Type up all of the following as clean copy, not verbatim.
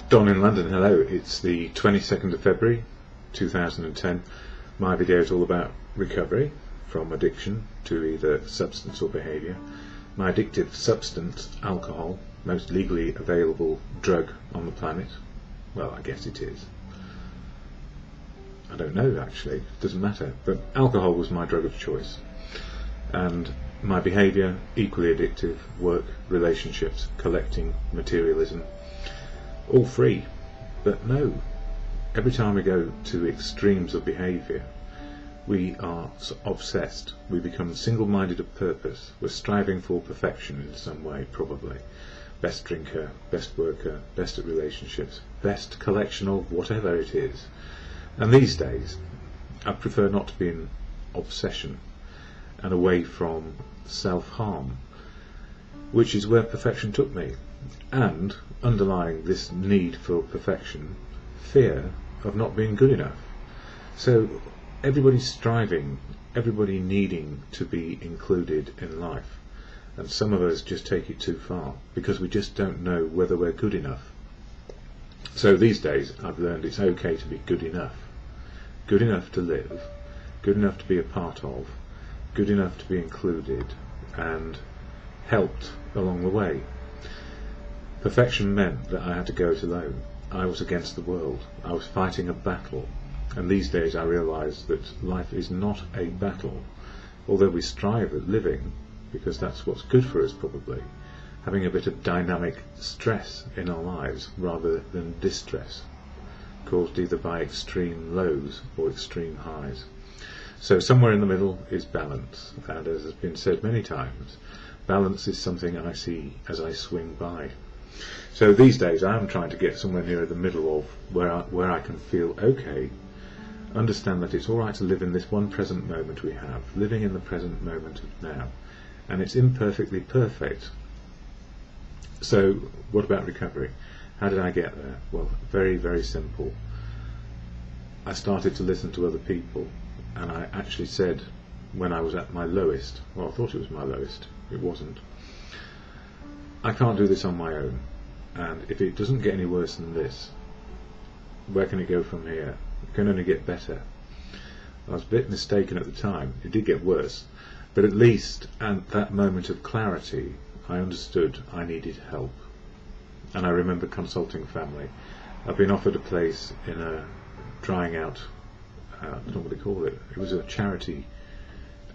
Don in London, hello. It's the 22nd of February 2010. My video is all about recovery from addiction to either substance or behaviour. My addictive substance, alcohol, most legally available drug on the planet. Well, I guess it is. I don't know actually, it doesn't matter. But alcohol was my drug of choice. And my behaviour, equally addictive, work, relationships, collecting, materialism. All free, but no. Every time we go to extremes of behaviour, we are obsessed. We become single-minded of purpose. We're striving for perfection in some way, probably. Best drinker, best worker, best at relationships, best collection of whatever it is. And these days, I prefer not to be in obsession and away from self-harm, which is where perfection took me. And underlying this need for perfection, fear of not being good enough. So everybody's striving, everybody needing to be included in life, and some of us just take it too far because we just don't know whether we're good enough. So these days I've learned it's okay to be good enough to live, good enough to be a part of, good enough to be included and helped along the way. Perfection meant that I had to go it alone. I was against the world. I was fighting a battle. And these days I realise that life is not a battle, although we strive at living, because that's what's good for us probably, having a bit of dynamic stress in our lives rather than distress, caused either by extreme lows or extreme highs. So somewhere in the middle is balance, and as has been said many times, balance is something I see as I swing by. So these days I am trying to get somewhere near the middle of where I can feel okay, understand that it's alright to live in this one present moment we have, living in the present moment of now, and it's imperfectly perfect. So what about recovery? How did I get there? Well, very, very simple. I started to listen to other people, and I actually said when I was at my lowest, well, I thought it was my lowest, it wasn't, I can't do this on my own, and if it doesn't get any worse than this, where can it go from here? It can only get better. I was a bit mistaken at the time. It did get worse, but at least at that moment of clarity I understood I needed help. And I remember consulting family. I've been offered a place in a drying out, I don't know what they call it, it was a charity,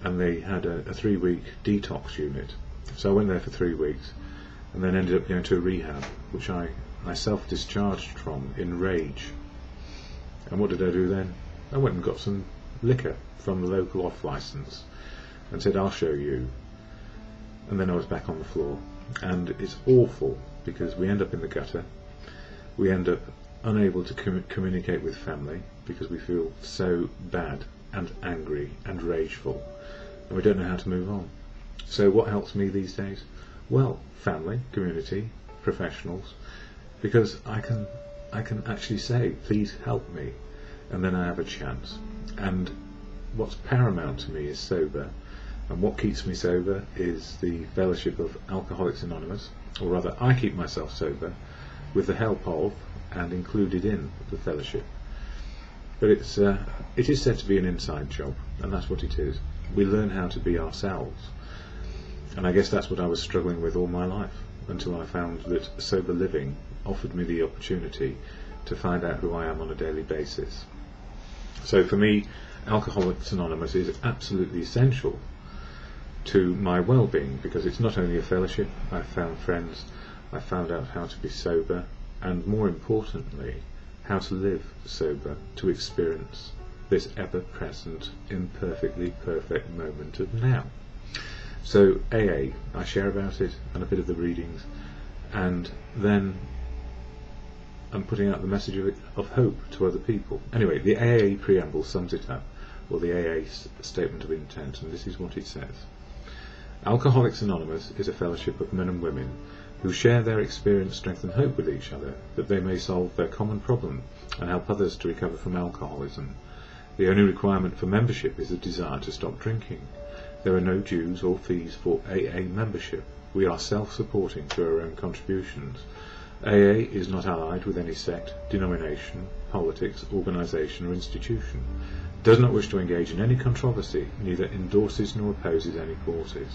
and they had a 3-week detox unit. So I went there for 3 weeks and then ended up going to a rehab, which I self-discharged from in rage. And what did I do then? I went and got some liquor from the local off-licence and said, I'll show you. And then I was back on the floor. And it's awful because we end up in the gutter. We end up unable to communicate with family because we feel so bad and angry and rageful. And we don't know how to move on. So what helps me these days? Well, family, community, professionals, because I can actually say, please help me, and then I have a chance. And what's paramount to me is sober, and what keeps me sober is the fellowship of Alcoholics Anonymous, or rather I keep myself sober with the help of and included in the fellowship. But it is said to be an inside job, and that's what it is. We learn how to be ourselves, and I guess that's what I was struggling with all my life, until I found that sober living offered me the opportunity to find out who I am on a daily basis. So for me, Alcoholics Anonymous is absolutely essential to my well-being, because it's not only a fellowship. I've found friends, I found out how to be sober, and more importantly, how to live sober, to experience this ever-present, imperfectly perfect moment of now. So AA, I share about it and a bit of the readings, and then I'm putting out the message of hope to other people. Anyway, the AA preamble sums it up, or the AA statement of intent, and this is what it says. Alcoholics Anonymous is a fellowship of men and women who share their experience, strength and hope with each other, that they may solve their common problem and help others to recover from alcoholism. The only requirement for membership is a desire to stop drinking. There are no dues or fees for AA membership. We are self-supporting through our own contributions. AA is not allied with any sect, denomination, politics, organisation or institution, does not wish to engage in any controversy, neither endorses nor opposes any causes.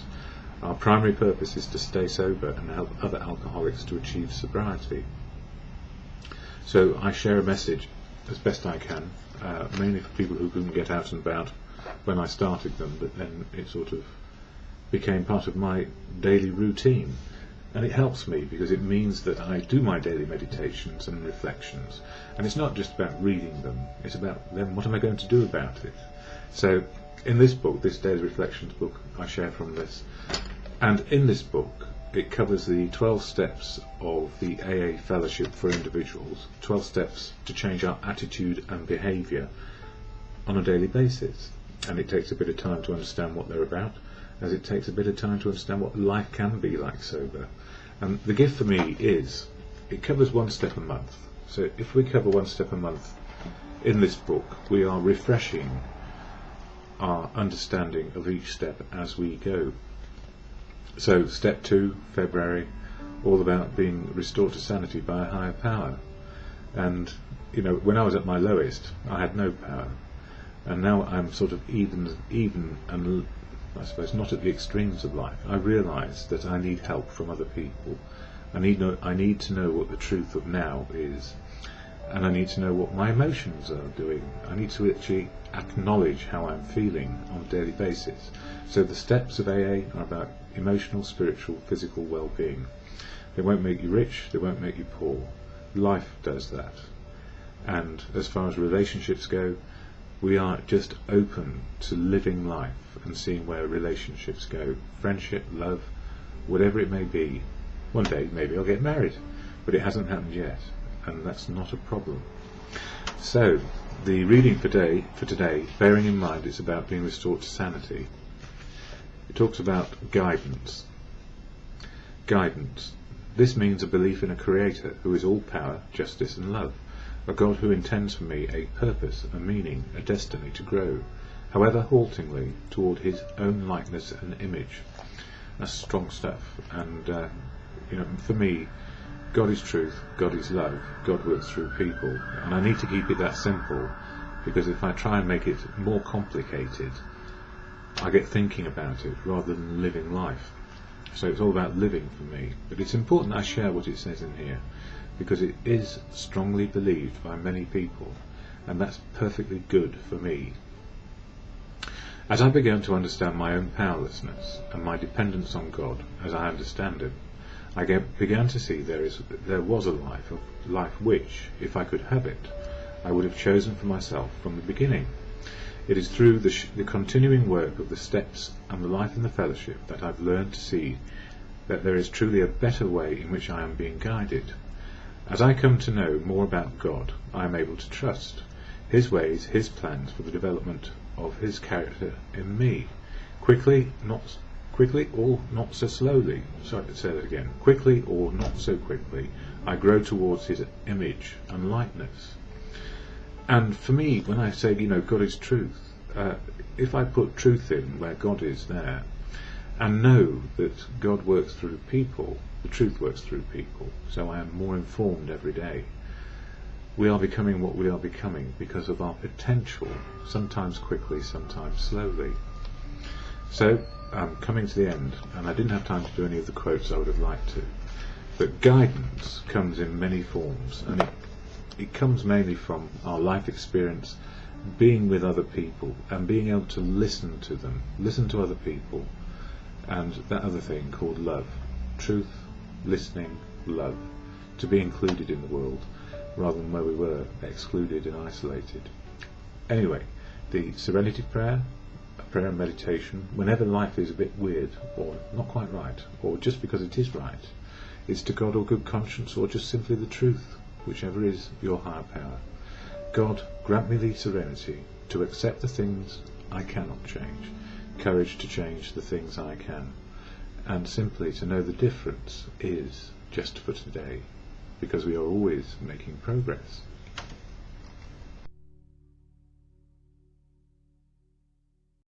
Our primary purpose is to stay sober and help other alcoholics to achieve sobriety. So I share a message as best I can, mainly for people who couldn't get out and about when I started them, but then it sort of became part of my daily routine. And it helps me because it means that I do my daily meditations and reflections. And it's not just about reading them, it's about then what am I going to do about it. So in this book, this Daily Reflections book, I share from this. And in this book, it covers the 12 steps of the AA fellowship for individuals, 12 steps to change our attitude and behaviour on a daily basis. And it takes a bit of time to understand what they're about, as it takes a bit of time to understand what life can be like sober. And the gift for me is, it covers one step a month. So if we cover one step a month in this book, we are refreshing our understanding of each step as we go. So step 2, February, all about being restored to sanity by a higher power. And you know, when I was at my lowest, I had no power, and now I'm sort of even and I suppose not at the extremes of life. I realise that I need help from other people. I need to know what the truth of now is, and I need to know what my emotions are doing. I need to actually acknowledge how I'm feeling on a daily basis. So the steps of AA are about emotional, spiritual, physical well-being. They won't make you rich, they won't make you poor. Life does that. And as far as relationships go, we are just open to living life and seeing where relationships go. Friendship, love, whatever it may be. One day maybe I'll get married, but it hasn't happened yet, and that's not a problem. So the reading for today, bearing in mind it's about being restored to sanity, it talks about guidance. Guidance. This means a belief in a creator who is all power, justice and love. A God who intends for me a purpose, a meaning, a destiny to grow, however haltingly, toward his own likeness and image. That's strong stuff. And you know, for me, God is truth, God is love, God works through people, and I need to keep it that simple, because if I try and make it more complicated, I get thinking about it rather than living life. So it's all about living for me. But it's important I share what it says in here, because it is strongly believed by many people, and that's perfectly good for me. As I began to understand my own powerlessness and my dependence on God as I understand Him, I began to see there was a life which, if I could have it, I would have chosen for myself from the beginning. It is through the continuing work of the steps and the life in the fellowship that I've learned to see that there is truly a better way in which I am being guided. As I come to know more about God, I am able to trust His ways, His plans for the development of His character in me. Quickly or not so slowly. Sorry to say that again. Quickly or not so quickly, I grow towards His image and likeness. And for me, when I say, you know, God is truth, if I put truth in where God is there, and know that God works through people, the truth works through people, so I am more informed every day. We are becoming what we are becoming because of our potential, sometimes quickly, sometimes slowly. So I'm coming to the end, and I didn't have time to do any of the quotes I would have liked to, but guidance comes in many forms, and it comes mainly from our life experience, being with other people and being able to listen to them, listen to other people, and that other thing called love. Truth, listening, love, to be included in the world rather than where we were, excluded and isolated. Anyway, the Serenity Prayer, a prayer and meditation, whenever life is a bit weird or not quite right, or just because it is right, is to God or good conscience, or just simply the truth, whichever is your higher power. God, grant me the serenity to accept the things I cannot change, courage to change the things I can, and simply to know the difference is just for today, because we are always making progress.